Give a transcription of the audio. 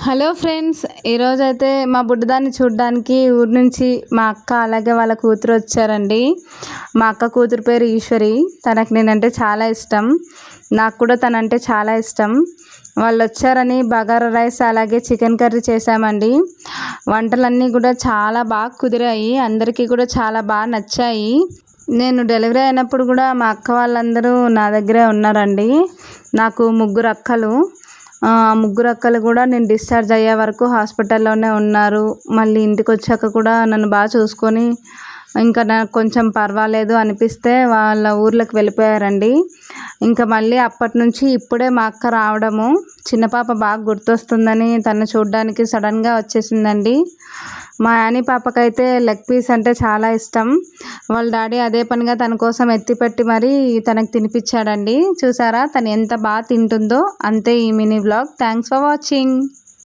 Hello friends, ఈరోజైతే మా బుడ్డదాన్ని చూడడానికి ఊరి నుంచి మా అక్క అలాగే వాళ్ళ కూతురు వచ్చారండి. మా అక్క కూతురు పేరు ఈశ్వరి. తనకు నేనంటే చాలా ఇష్టం, నాకు కూడా తనంటే చాలా ఇష్టం. వాళ్ళు వచ్చారని బగారా రైస్ అలాగే చికెన్ కర్రీ చేశామండి. వంటలన్నీ కూడా చాలా బాగా కుదిరాయి, అందరికీ కూడా చాలా బాగా నచ్చాయి. నేను డెలివరీ అయినప్పుడు కూడా మా అక్క వాళ్ళందరూ నా దగ్గరే ఉన్నారండి. నాకు ముగ్గురు అక్కలు. ముగ్గురు అక్కలు కూడా నేను డిశ్చార్జ్ అయ్యే వరకు హాస్పిటల్లోనే ఉన్నారు. మళ్ళీ ఇంటికి వచ్చాక కూడా నన్ను బాగా చూసుకొని ఇంకా నాకు కొంచెం పర్వాలేదు అనిపిస్తే వాళ్ళ ఊర్లోకి వెళ్ళిపోయారండి. ఇంకా మళ్ళీ అప్పటి నుంచి ఇప్పుడే మా అక్క రావడము, చిన్న పాప బాగా గుర్తొస్తుందని తను చూడడానికి సడన్గా వచ్చేసిందండి. మా యానీ పాపకైతే లెగ్ పీస్ అంటే చాలా ఇష్టం. వాళ్ళ డాడీ అదే పనిగా తన కోసం ఎత్తిపెట్టి మరీ తనకు తినిపించాడండి. చూసారా తను ఎంత బాగా తింటుందో. అంతే ఈ mini vlog. Thanks for watching.